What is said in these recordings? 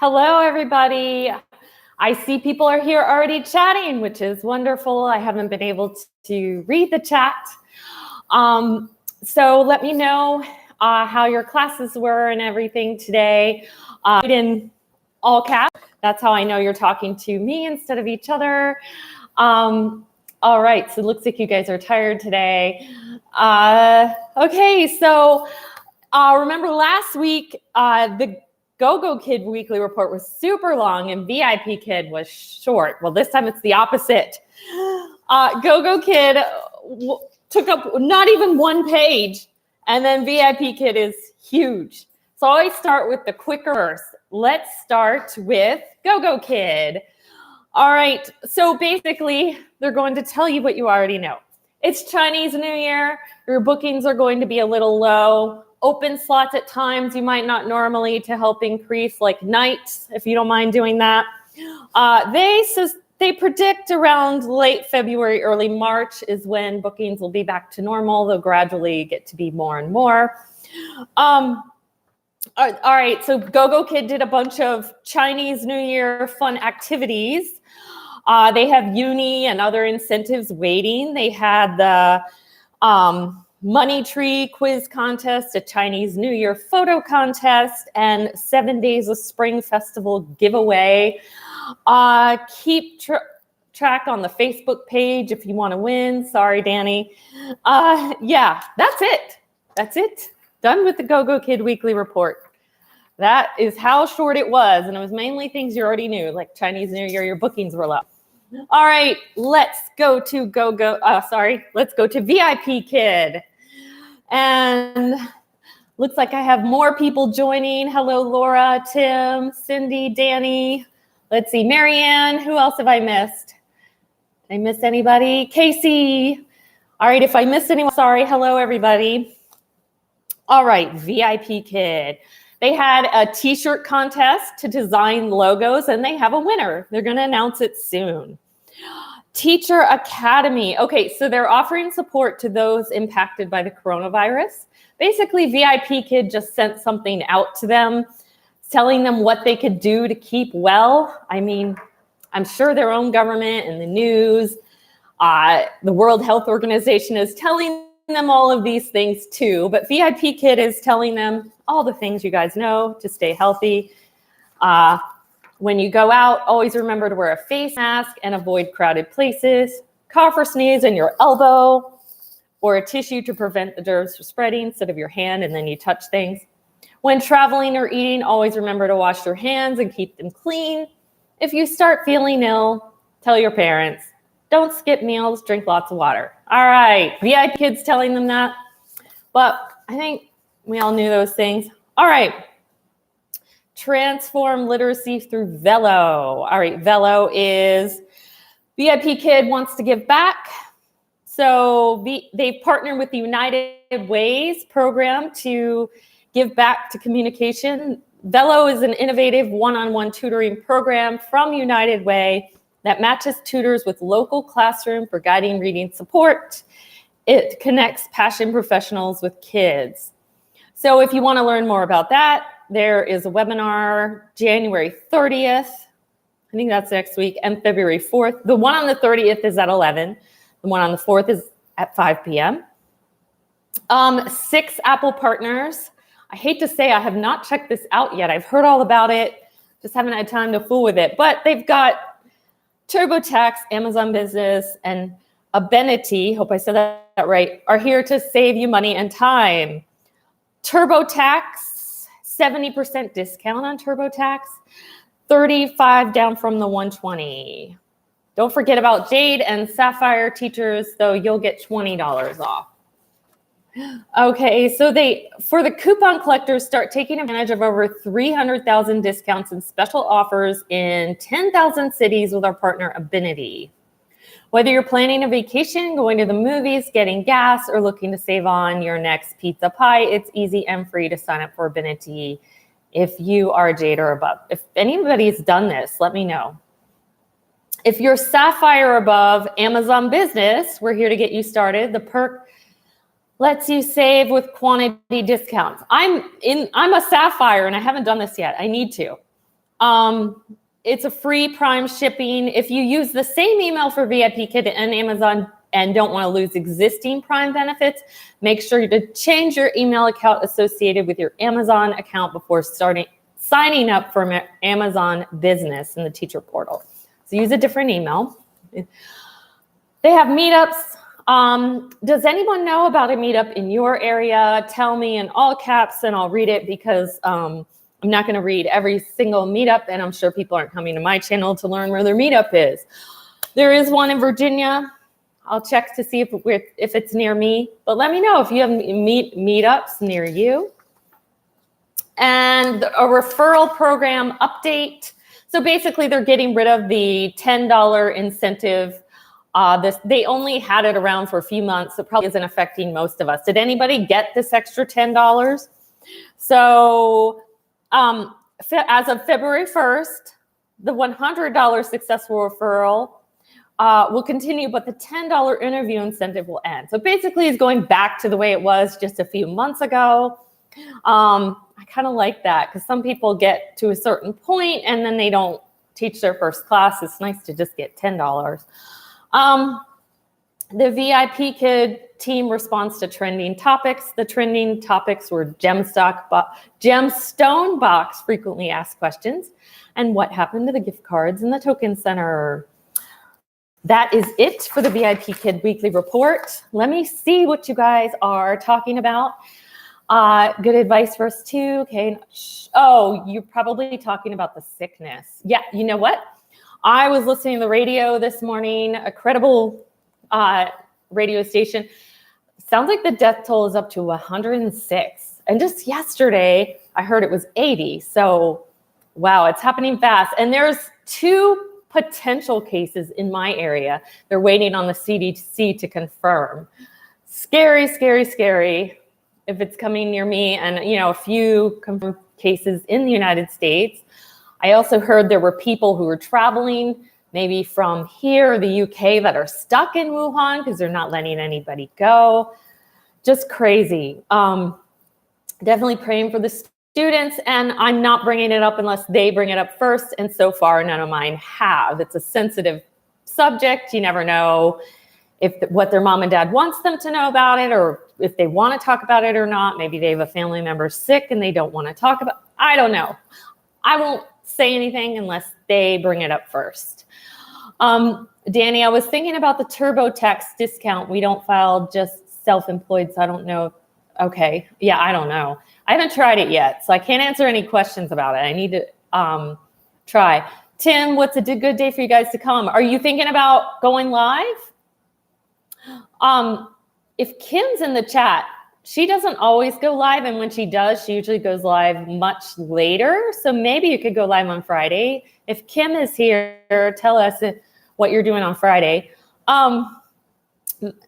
Hello, everybody. I see people are here already chatting, which is wonderful. I haven't been able to read the chat. So let me know how your classes were and everything today. In all caps, that's how I know you're talking to me instead of each other. All right, so it looks like you guys are tired today. Okay, so remember last week, the GoGoKid weekly report was super long and VIPKid was short. Well, this time it's the opposite. GoGoKid took up not even one page, and then VIPKid is huge. So I always start with the quicker verse. Let's start with GoGoKid. All right, so basically, they're going to tell you what you already know. It's Chinese New Year. Your bookings are going to be a little low. Open slots at times you might not normally to help increase, like nights, if you don't mind doing that. They predict around late February, early March is when bookings will be back to normal. They'll gradually get to be more and more. All right, so GoGoKid did a bunch of Chinese New Year fun activities. They have uni and other incentives waiting. They had the Money Tree quiz contest, a Chinese New Year photo contest, and 7 days of Spring Festival giveaway. Keep track on the Facebook page if you want to win. Sorry, Danny. Yeah, that's it. That's it. Done with the GoGoKid weekly report. That is how short it was, and it was mainly things you already knew, like Chinese New Year, your bookings were low. All right, let's go to let's go to VIPKid. And looks like I have more people joining. Hello, Laura, Tim, Cindy, Danny. Let's see, Marianne. Who else have I missed? Did I miss anybody? Casey. All right, if I missed anyone, sorry. Hello, everybody. All right, VIPKid. They had a t-shirt contest to design logos, and they have a winner. They're going to announce it soon. Teacher Academy. Okay, so they're offering support to those impacted by the coronavirus. Basically, VIPKid just sent something out to them, telling them what they could do to keep well. I mean, I'm sure their own government and the news, the World Health Organization is telling them all of these things too, but VIPKid is telling them all the things you guys know to stay healthy. When you go out, always remember to wear a face mask and avoid crowded places. Cough or sneeze in your elbow or a tissue to prevent the germs from spreading instead of your hand and then you touch things. When traveling or eating, always remember to wash your hands and keep them clean. If you start feeling ill, tell your parents. Don't skip meals, drink lots of water. All right, VIPKid's telling them that, but I think we all knew those things. All right. Transform literacy through Velo. All right, Velo is VIPKid wants to give back. So they've partnered with the United Ways program to give back to communication. Velo is an innovative one-on-one tutoring program from United Way that matches tutors with local classroom for guiding reading support. It connects passion professionals with kids. So if you want to learn more about that, there is a webinar January 30th. I think that's next week, and February 4th. The one on the 30th is at 11. The one on the 4th is at 5 p.m. 6 Apple partners. I hate to say I have not checked this out yet. I've heard all about it, just haven't had time to fool with it. But they've got TurboTax, Amazon Business, and Abenity, hope I said that right, are here to save you money and time. TurboTax, 70% discount on TurboTax, 35 down from the 120. Don't forget about Jade and Sapphire teachers, though you'll get $20 off. Okay, so for the coupon collectors, start taking advantage of over 300,000 discounts and special offers in 10,000 cities with our partner Abenity. Whether you're planning a vacation, going to the movies, getting gas, or looking to save on your next pizza pie, it's easy and free to sign up for Abenity if you are Jade or above. If anybody's done this, let me know. If you're Sapphire or above, Amazon Business, we're here to get you started. The perk lets you save with quantity discounts. I'm a Sapphire and I haven't done this yet. I need to. It's a free Prime shipping. If you use the same email for VIPKID and Amazon and don't want to lose existing Prime benefits, make sure to change your email account associated with your Amazon account before signing up for Amazon Business in the teacher portal. So use a different email. They have meetups. Does anyone know about a meetup in your area? Tell me in all caps and I'll read it, because I'm not going to read every single meetup, and I'm sure people aren't coming to my channel to learn where their meetup is. There is one in Virginia. I'll check to see if it's near me, but let me know if you have meetups near you. And a referral program update. So basically they're getting rid of the $10 incentive. They only had it around for a few months, so it probably isn't affecting most of us. Did anybody get this extra $10? So as of February 1st, the $100 successful referral will continue, but the $10 interview incentive will end. So basically it's going back to the way it was just a few months ago. I kind of like that, because some people get to a certain point and then they don't teach their first class. It's nice to just get $10. The VIPKID team responds to trending topics. The trending topics were gemstone box frequently asked questions, and what happened to the gift cards in the token center. That is it for the VIPKID weekly report. Let me see what you guys are talking about. Good advice for us too. Okay. Oh, you're probably talking about the sickness. Yeah. You know what? I was listening to the radio this morning, a credible radio station. Sounds like the death toll is up to 106. And just yesterday, I heard it was 80. So, wow, it's happening fast. And there's 2 potential cases in my area. They're waiting on the CDC to confirm. Scary, scary, scary if it's coming near me. And, you know, a few confirmed cases in the United States. I also heard there were people who were traveling maybe from here or the UK that are stuck in Wuhan because they're not letting anybody go. Just crazy. Definitely praying for the students, and I'm not bringing it up unless they bring it up first, and so far none of mine have. It's a sensitive subject. You never know if what their mom and dad wants them to know about it, or if they want to talk about it or not. Maybe they have a family member sick and they don't want to talk about it. I don't know. I won't say anything unless they bring it up first. Danny, I was thinking about the TurboTax discount. We don't file just self-employed, so I don't know. Okay. Yeah, I don't know. I haven't tried it yet, so I can't answer any questions about it. I need to try. Tim, what's a good day for you guys to come? Are you thinking about going live? If Kim's in the chat, she doesn't always go live, and when she does, she usually goes live much later. So maybe you could go live on Friday. If Kim is here, tell us what you're doing on Friday.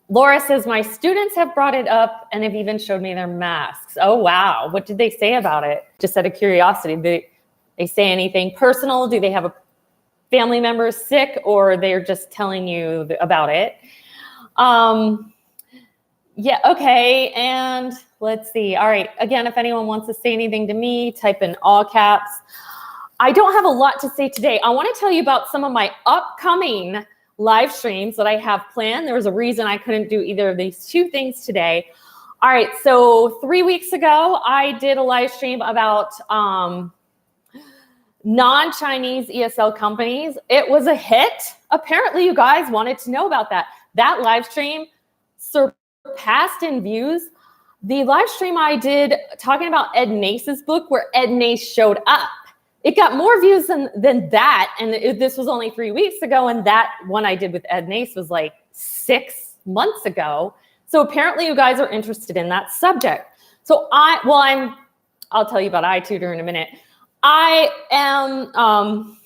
Laura says, my students have brought it up and have even showed me their masks. Oh, wow. What did they say about it? Just out of curiosity, did they say anything personal? Do they have a family member sick, or they're just telling you about it? Yeah, okay, and let's see. All right, again, if anyone wants to say anything to me, type in all caps. I don't have a lot to say today. I want to tell you about some of my upcoming live streams that I have planned. There was a reason I couldn't do either of these 2 things today. All right, so 3 weeks ago, I did a live stream about non-Chinese ESL companies. It was a hit. Apparently, you guys wanted to know about that. That live stream surpassed in views the live stream I did talking about Ed Nace's book, where Ed Nace showed up. It got more views than that, and this was only 3 weeks ago, and that one I did with Ed Nace was like 6 months ago. So apparently you guys are interested in that subject. So I'll tell you about ITutor in a minute. I am,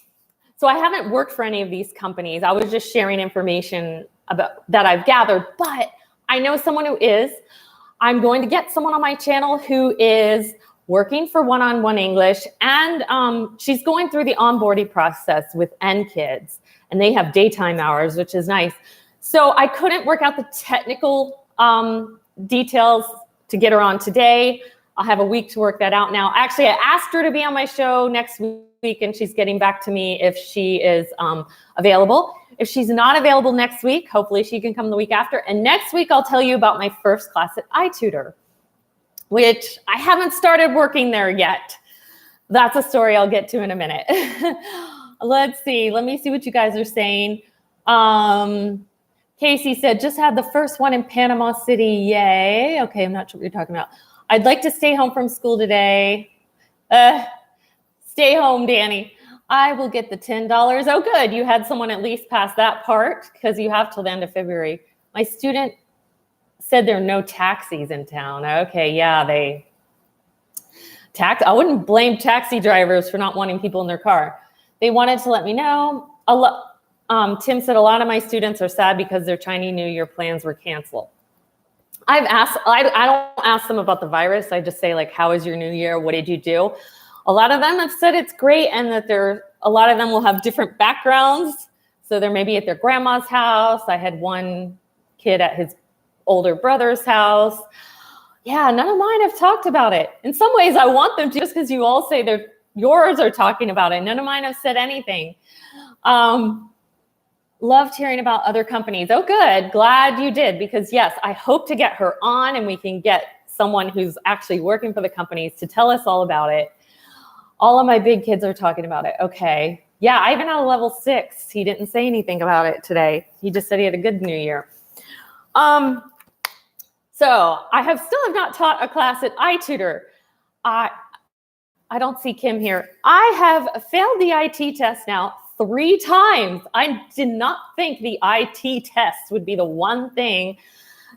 so I haven't worked for any of these companies. I was just sharing information about that I've gathered, but I know someone who is. I'm going to get someone on my channel who is working for one-on-one English, and she's going through the onboarding process with NKids, and they have daytime hours, which is nice. So I couldn't work out the technical details to get her on today. I'll have a week to work that out now. Actually, I asked her to be on my show next week, and she's getting back to me if she is available. If she's not available next week, hopefully she can come the week after. And next week, I'll tell you about my first class at ITutor, which I haven't started working there yet. That's a story I'll get to in a minute. Let's see. Let me see what you guys are saying. Casey said, just had the first one in Panama City. Yay. Okay, I'm not sure what you're talking about. I'd like to stay home from school today. Stay home, Danny. I will get the $10. Oh, good. You had someone at least pass that part because you have till the end of February. My student said there are no taxis in town. Okay, yeah, I wouldn't blame taxi drivers for not wanting people in their car. They wanted to let me know. Tim said a lot of my students are sad because their Chinese New Year plans were canceled. I don't ask them about the virus. I just say, like, how was your New Year? What did you do? A lot of them have said it's great, and that a lot of them will have different backgrounds. So they're maybe at their grandma's house. I had one kid at his older brother's house. Yeah, none of mine have talked about it. In some ways, I want them to, just because you all say yours are talking about it. None of mine have said anything. Loved hearing about other companies. Oh, good. Glad you did, because yes, I hope to get her on and we can get someone who's actually working for the companies to tell us all about it. All of my big kids are talking about it. Okay. Yeah, I even had a level 6. He didn't say anything about it today. He just said he had a good New Year. So I still have not taught a class at ITutor. I don't see Kim here. I have failed the IT test now 3 times. I did not think the IT test would be the one thing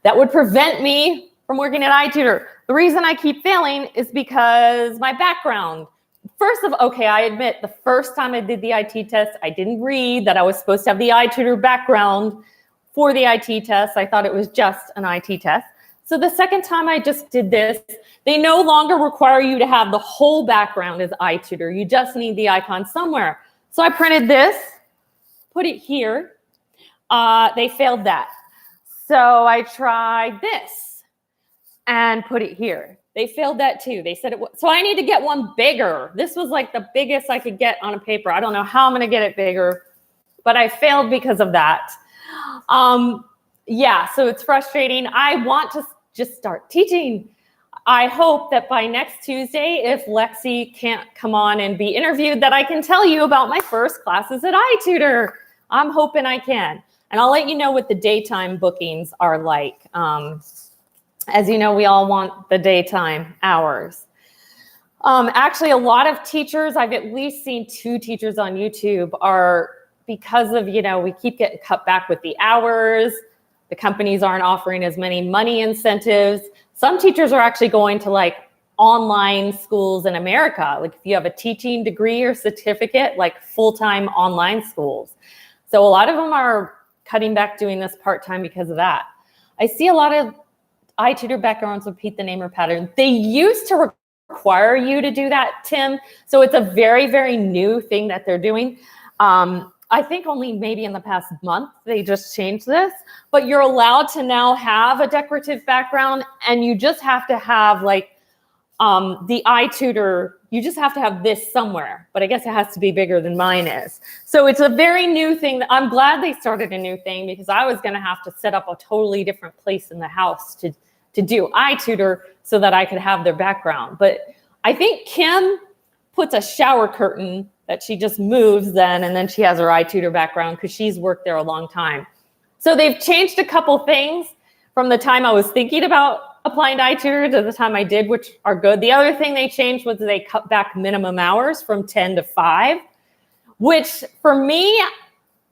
that would prevent me from working at ITutor. The reason I keep failing is because my background. I admit the first time I did the IT test, I didn't read that I was supposed to have the ITutor background for the IT test. I thought it was just an IT test. So the second time I just did this, they no longer require you to have the whole background as ITutor. You just need the icon somewhere. So I printed this, put it here. They failed that. So I tried this and put it here. They failed that too. They said it was, so I need to get one bigger. This was like the biggest I could get on a paper. I don't know how I'm going to get it bigger, but I failed because of that. Yeah, so it's frustrating. I want to just start teaching. I hope that by next Tuesday, if Lexi can't come on and be interviewed, that I can tell you about my first classes at ITutor. I'm hoping I can. And I'll let you know what the daytime bookings are like. As you know, we all want the daytime hours. Actually, a lot of teachers, I've at least seen 2 teachers on YouTube are, because of, we keep getting cut back with the hours. The companies aren't offering as many money incentives. Some teachers are actually going to like online schools in America. Like if you have a teaching degree or certificate, like full-time online schools. So a lot of them are cutting back doing this part-time because of that. I see a lot of ITutor backgrounds repeat the name or pattern. They used to require you to do that, Tim. So it's a very, very new thing that they're doing. I think only maybe in the past month, they just changed this, but you're allowed to now have a decorative background, and you just have to have like the ITutor, you just have to have this somewhere, but I guess it has to be bigger than mine is. So it's a very new thing. I'm glad they started a new thing, because I was gonna have to set up a totally different place in the house to do ITutor so that I could have their background. But I think Kim puts a shower curtain that she just moves then, and then she has her ITutor background because she's worked there a long time. So they've changed a couple things from the time I was thinking about applying to ITutor to the time I did, which are good. The other thing they changed was they cut back minimum hours from 10 to 5, which for me,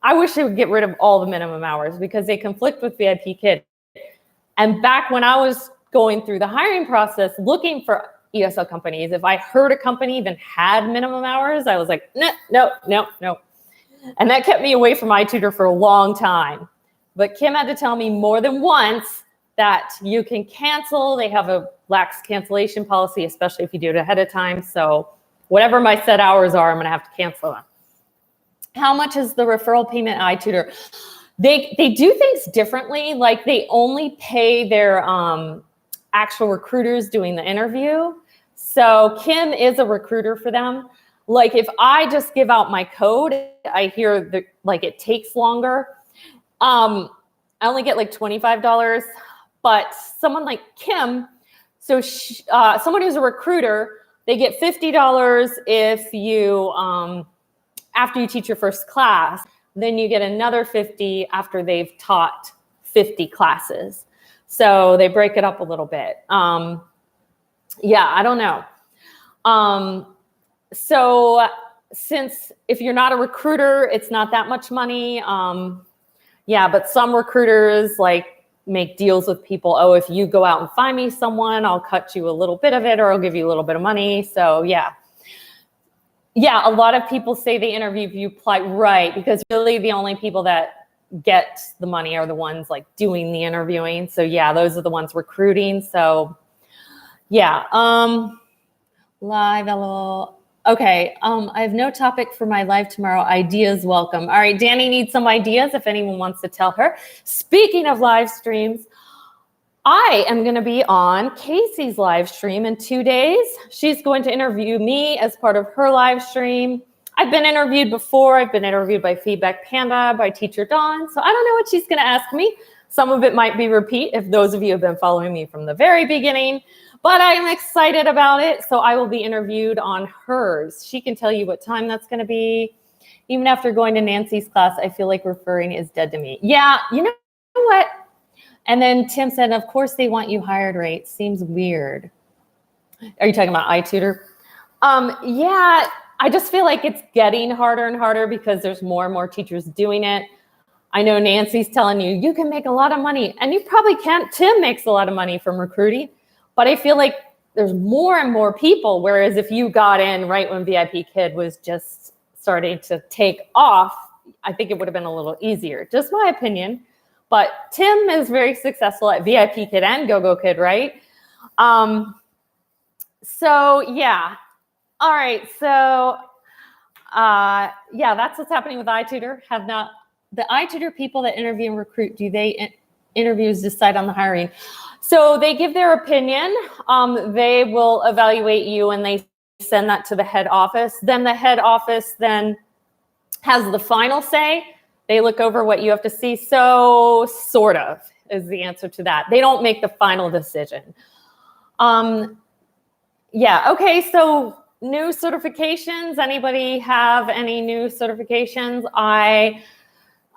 I wish they would get rid of all the minimum hours because they conflict with VIPKID. And back when I was going through the hiring process, looking for ESL companies, if I heard a company even had minimum hours, I was like, no. And that kept me away from ITutor for a long time. But Kim had to tell me more than once that you can cancel. They have a lax cancellation policy, especially if you do it ahead of time. So whatever my set hours are, I'm going to have to cancel them. How much is the referral payment at ITutor? They do things differently. Like they only pay their actual recruiters doing the interview. So Kim is a recruiter for them. Like if I just give out my code, I hear like it takes longer. I only get like $25, but someone like Kim, so someone who's a recruiter, they get $50 if you, after you teach your first class, then you get another $50 after they've taught 50 classes. So they break it up a little bit. Yeah, I don't know. So since if you're not a recruiter, it's not that much money. Yeah, but some recruiters like make deals with people. Oh, if you go out and find me someone, I'll cut you a little bit of it or I'll give you a little bit of money. So yeah. Yeah, a lot of people say they interview if you apply, right? Because really the only people that get the money are the ones like doing the interviewing. So yeah, those are the ones recruiting. So yeah, live, LOL. Okay, I have no topic for my live tomorrow. Ideas welcome. All right, Danny needs some ideas if anyone wants to tell her. Speaking of live streams, I am going to be on Casey's live stream in 2 days. She's going to interview me as part of her live stream. I've been interviewed before. I've been interviewed by Feedback Panda, by Teacher Dawn. So I don't know what she's going to ask me. Some of it might be repeat if those of you have been following me from the very beginning. But I'm excited about it. So I will be interviewed on hers. She can tell you what time that's going to be. Even after going to Nancy's class, I feel like referring is dead to me. Yeah, you know what? And then Tim said, of course they want you hired, right? Seems weird. Are you talking about iTutor? Yeah, I just feel like it's getting harder and harder because there's more and more teachers doing it. I know Nancy's telling you, you can make a lot of money. And you probably can't. Tim makes a lot of money from recruiting. But I feel like there's more and more people. Whereas if you got in right when VIPKID was just starting to take off, I think it would have been a little easier. Just my opinion. But Tim is very successful at VIPKID and GoGoKid, right? So yeah. All right. So yeah, that's what's happening with iTutor. The iTutor people that interview and recruit, do they interviews decide on the hiring? So they give their opinion. They will evaluate you and they send that to the head office. Then the head office then has the final say. They look over what you have to see. So sort of is the answer to that. They don't make the final decision. Yeah, okay, so new certifications. Anybody have any new certifications?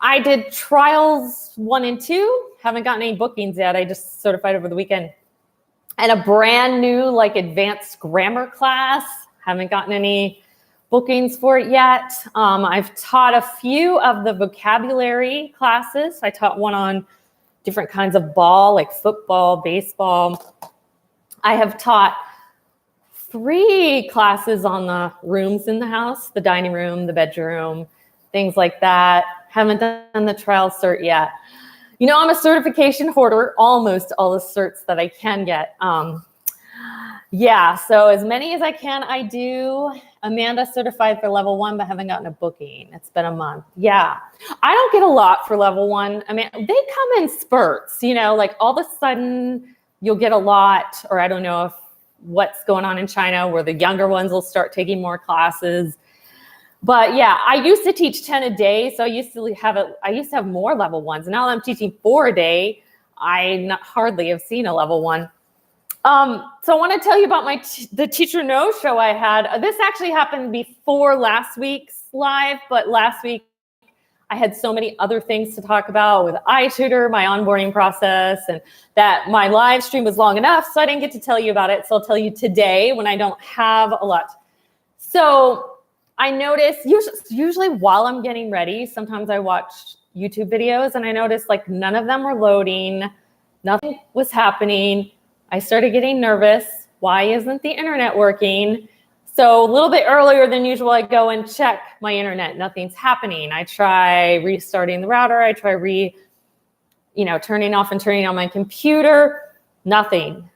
I did trials 1 and 2. Haven't gotten any bookings yet. I just certified over the weekend. And a brand new like advanced grammar class. Haven't gotten any bookings for it yet. I've taught a few of the vocabulary classes. I taught one on different kinds of ball, like football, baseball. I have taught 3 classes on the rooms in the house, the dining room, the bedroom, things like that. Haven't done the trial cert yet. You know, I'm a certification hoarder, almost all the certs that I can get. Yeah, so as many as I can, I do. Amanda certified for level 1, but haven't gotten a booking. It's been a month. Yeah, I don't get a lot for level 1. I mean, they come in spurts, you know, like all of a sudden you'll get a lot, or I don't know if what's going on in China where the younger ones will start taking more classes. But yeah, I used to teach 10 a day. So I used to have more level 1s. Now that I'm teaching 4 a day, I hardly have seen a level 1. So I want to tell you about the Teacher No show I had. This actually happened before last week's live, but last week I had so many other things to talk about with iTutor, my onboarding process, and that my live stream was long enough, so I didn't get to tell you about it. So I'll tell you today when I don't have a lot. So I noticed usually while I'm getting ready, sometimes I watch YouTube videos and I noticed like none of them were loading, nothing was happening. I started getting nervous. Why isn't the internet working? So a little bit earlier than usual, I go and check my internet. Nothing's happening. I try restarting the router. I try turning off and turning on my computer. Nothing.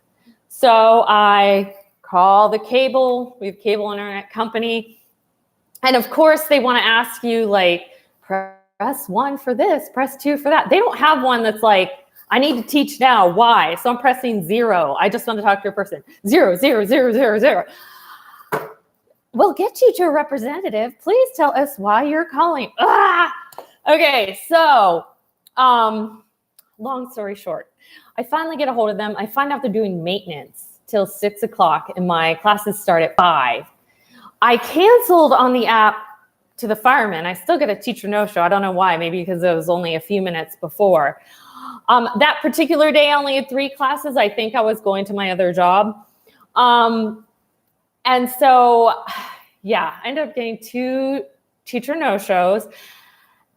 So I call the cable. We have cable internet company. And of course, they want to ask you like, press 1 for this, press 2 for that. They don't have one that's like, I need to teach now. Why? So I'm pressing 0. I just want to talk to a person. 0, 0, 0, 0, 0. We'll get you to a representative. Please tell us why you're calling. Okay, so long story short, I finally get a hold of them. I find out they're doing maintenance till 6 o'clock and my classes start at 5. I canceled on the app to the fireman. I still get a teacher no-show. I don't know why, maybe because it was only a few minutes before. That particular day, I only had 3 classes. I think I was going to my other job. And so, yeah, I ended up getting 2 teacher no-shows.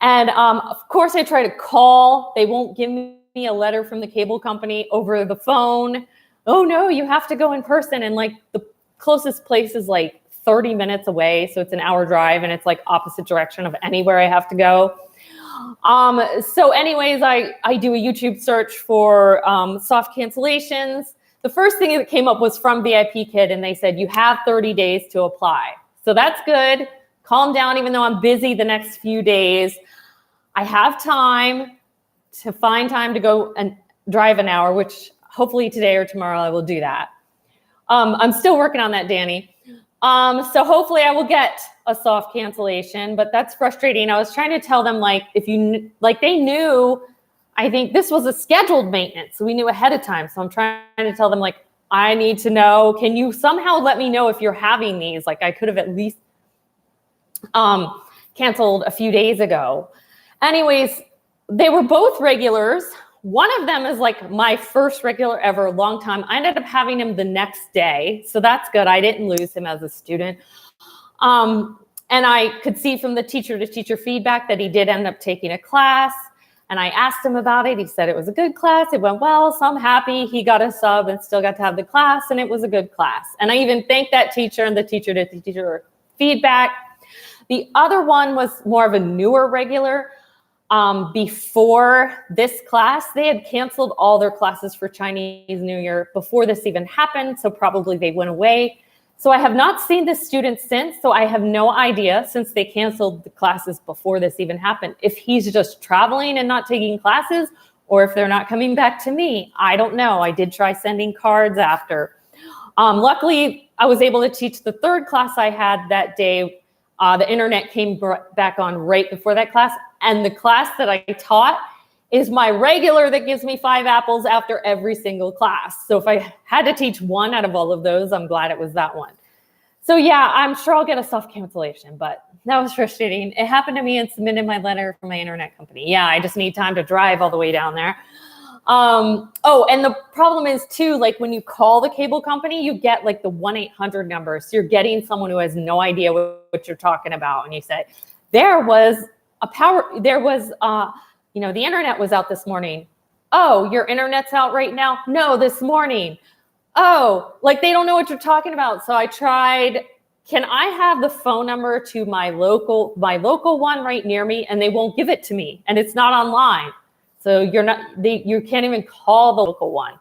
And of course, I try to call. They won't give me a letter from the cable company over the phone. Oh, no, you have to go in person. And like the closest place is like 30 minutes away. So it's an hour drive and it's like opposite direction of anywhere I have to go. So anyways, I do a YouTube search for soft cancellations. The first thing that came up was from VIPKID, and they said, you have 30 days to apply. So that's good. Calm down, even though I'm busy the next few days. I have time to find time to go and drive an hour, which hopefully today or tomorrow I will do that. I'm still working on that, Danny. So hopefully I will get a soft cancellation, but that's frustrating. I was trying to tell them, like, they knew, I think this was a scheduled maintenance. So we knew ahead of time. So I'm trying to tell them, like, I need to know, can you somehow let me know if you're having these? Like, I could have at least canceled a few days ago. Anyways, they were both regulars. One of them is like my first regular ever, long time. I ended up having him the next day. So that's good. I didn't lose him as a student. And I could see from the teacher to teacher feedback that he did end up taking a class. And I asked him about it. He said it was a good class. It went well. So I'm happy he got a sub and still got to have the class. And it was a good class. And I even thanked that teacher and the teacher to teacher feedback. The other one was more of a newer regular. Before this class, they had canceled all their classes for Chinese New Year before this even happened. So probably they went away. So I have not seen this student since. So I have no idea, since they canceled the classes before this even happened, if he's just traveling and not taking classes, or if they're not coming back to me. I don't know. I did try sending cards after. Luckily, I was able to teach the 3rd class I had that day. The internet came back on right before that class. And the class that I taught is my regular that gives me 5 apples after every single class. So if I had to teach one out of all of those, I'm glad it was that one. So yeah, I'm sure I'll get a soft cancellation, but that was frustrating. It happened to me and submitted my letter for my internet company. Yeah, I just need time to drive all the way down there. Oh, and the problem is too, like when you call the cable company, you get like the 1-800 number. So you're getting someone who has no idea what you're talking about. And you say, the internet was out this morning. Oh, your internet's out right now? No, this morning. Oh, like they don't know what you're talking about. So I tried, can I have the phone number to my local one right near me? And they won't give it to me. And it's not online. So you can't even call the local one.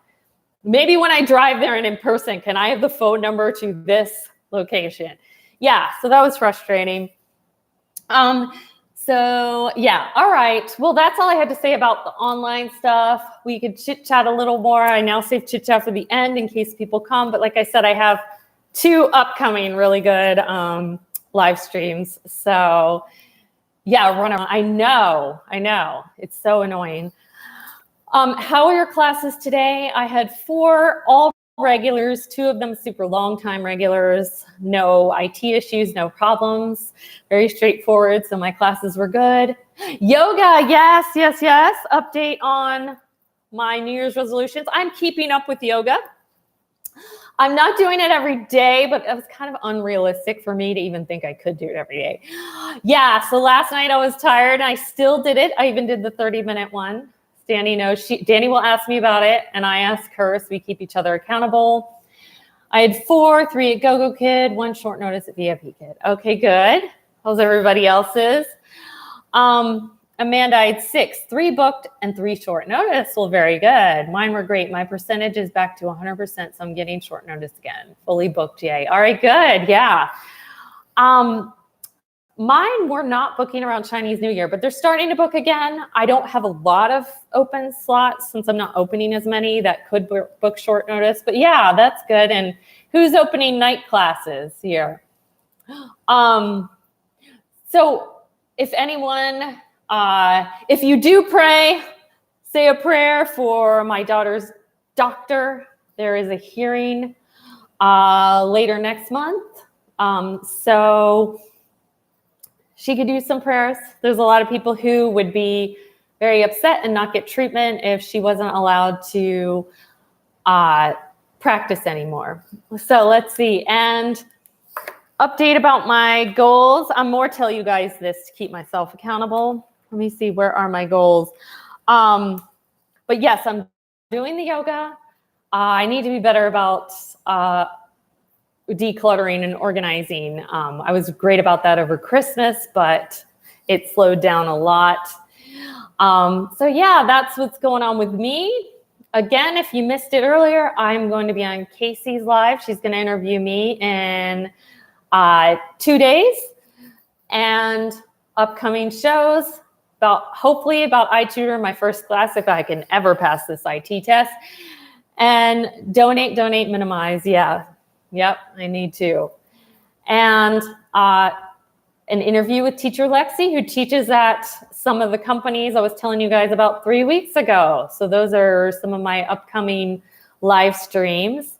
Maybe when I drive there and in person, can I have the phone number to this location? Yeah, so that was frustrating. So yeah, all right. Well, that's all I had to say about the online stuff. We could chit chat a little more. I now save chit chat for the end in case people come. But like I said, I have 2 upcoming really good live streams. So yeah, run around. I know. It's so annoying. How are your classes today? I had 4 all regulars, 2 of them super long time regulars, no IT issues, no problems, very straightforward. So my classes were good. Yoga, yes. Update on my New Year's resolutions. I'm keeping up with yoga. I'm not doing it every day, but it was kind of unrealistic for me to even think I could do it every day. Yeah, so last night I was tired and I still did it. I even did the 30-minute one. Danny knows. Danny will ask me about it, and I ask her, so we keep each other accountable. I had 4, 3 at GoGoKid, 1 short notice at VIPKID. Okay, good. How's everybody else's? Amanda, I had 6, 3 booked and 3 short notice. Well, very good. Mine were great. My percentage is back to 100%, so I'm getting short notice again. Fully booked, yay. All right, good. Yeah. Mine were not booking around Chinese New Year, but they're starting to book again. I don't have a lot of open slots since I'm not opening as many that could book short notice. But yeah, that's good. And who's opening night classes here? So if anyone, if you do pray, say a prayer for my daughter's doctor. There is a hearing later next month. So she could use some prayers. There's a lot of people who would be very upset and not get treatment if she wasn't allowed to practice anymore. So let's see. And update about my goals. I'm more tell you guys this to keep myself accountable. Let me see, where are my goals? But yes, I'm doing the yoga. I need to be better about decluttering and organizing. I was great about that over Christmas, but it slowed down a lot. So yeah, that's what's going on with me. Again, if you missed it earlier, I'm going to be on Casey's live. She's going to interview me in 2 days, and upcoming shows hopefully about ITutor, my first class, if I can ever pass this IT test, and donate, minimize. Yeah. Yep, I need to. And an interview with teacher Lexi, who teaches at some of the companies I was telling you guys about 3 weeks ago. So those are some of my upcoming live streams.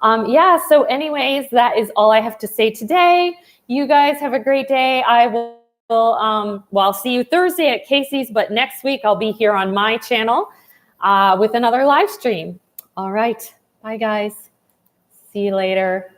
Yeah, so anyways, that is all I have to say today. You guys have a great day. I will, I'll see you Thursday at Casey's, but next week I'll be here on my channel with another live stream. All right, bye guys. See you later.